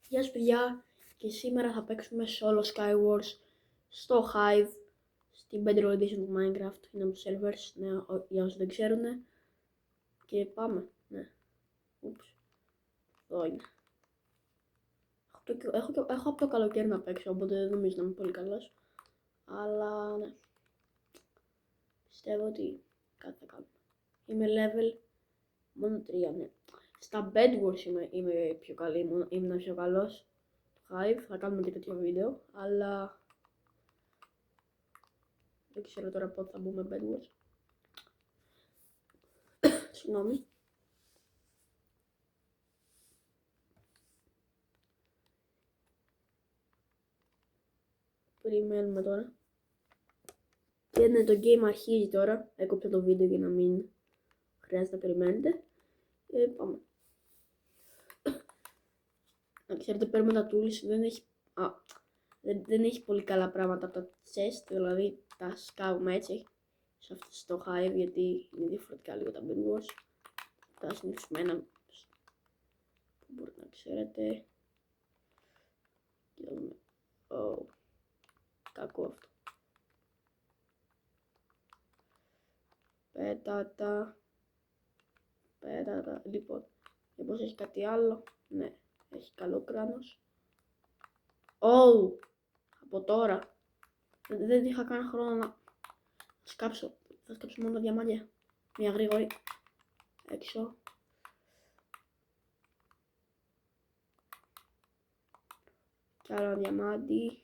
Γεια σας παιδιά, και σήμερα θα παίξουμε solo Skywars στο Hive, στην Bedroll Edition του Minecraft. Είναι από τους servers, ναι, για όσοι δεν ξέρουν. Και πάμε, ναι. Ούψ, εδώ είναι. Έχω από το καλοκαίρι να παίξω, οπότε δεν νομίζω να είμαι πολύ καλός. Αλλά ναι, πιστεύω ότι κάτι θα κάνουμε. Είμαι level μόνο 3, ναι. Στα Bed Wars είμαι πιο καλή, ήμουν πιο καλός. Hive, θα κάνουμε και τέτοιο βίντεο, αλλά δεν ξέρω τώρα πότε θα μπούμε Bed Wars. Συγγνώμη. Περιμένουμε τώρα. Και ναι, το game αρχίζει τώρα. Έκοψα το βίντεο για να μην χρειάζεται να περιμένετε. Πάμε. Να ξέρετε, παίρνουμε τα tools, δεν έχει πολύ καλά πράγματα από τα chest, δηλαδή τα σκάβουμε έτσι σε αυτό το hive, γιατί είναι διαφορετικά λίγο τα bed wars. Τα συνηθισμένα που μπορείτε να ξέρετε. Και δούμε. Κακό αυτό. Πέτατα. Λοιπόν, μήπως έχει κάτι άλλο? Ναι, έχει καλό κράνος. Από τώρα. Δεν είχα καν χρόνο να σκάψω. Θα σκάψω μόνο τα διαμάντια. Μια γρήγορη. Έξω. Κι άλλο διαμάντι.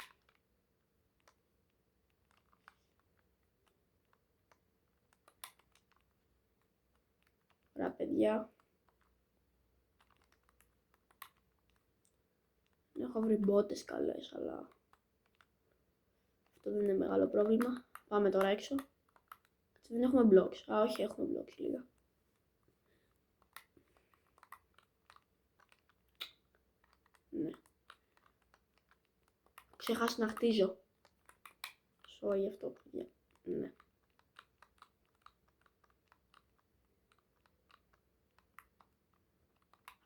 Ωραία παιδιά. Έχω βρει μπότες καλές, αλλά αυτό δεν είναι μεγάλο πρόβλημα. Πάμε τώρα έξω. Δεν έχουμε blocks. Όχι, έχουμε blocks λίγα. Ναι. Ξεχάσει να χτίζω. Sorry αυτό, παιδιά. Ναι.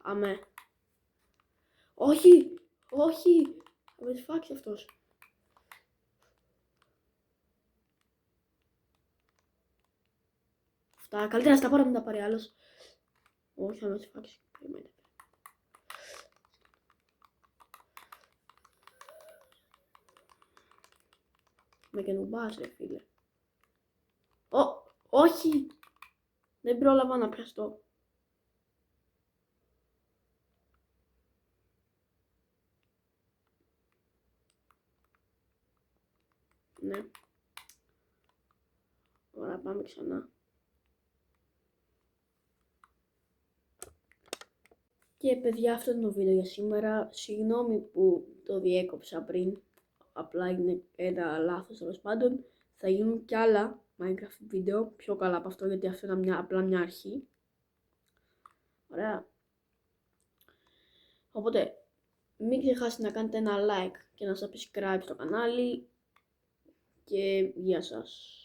Αμέ. Όχι! Θα με σφάξει αυτός. Αυτά, καλύτερα στα πάρω, μην τα πάρει άλλος. Όχι, θα με σφάξει. Περιμένετε. Με καινουμπάς ρε φίλε. Όχι! Δεν πρόλαβα να πιαστώ. Ναι. Ωραία, πάμε ξανά. Και παιδιά, αυτό είναι το βίντεο για σήμερα. Συγγνώμη που το διέκοψα πριν. Απλά είναι ένα λάθος, τέλος πάντων. Θα γίνουν κι άλλα Minecraft βίντεο πιο καλά από αυτό, γιατί αυτό είναι απλά μια αρχή. Ωραία. Οπότε, μην ξεχάσετε να κάνετε ένα like και ένα subscribe στο κανάλι. Και γεια σας.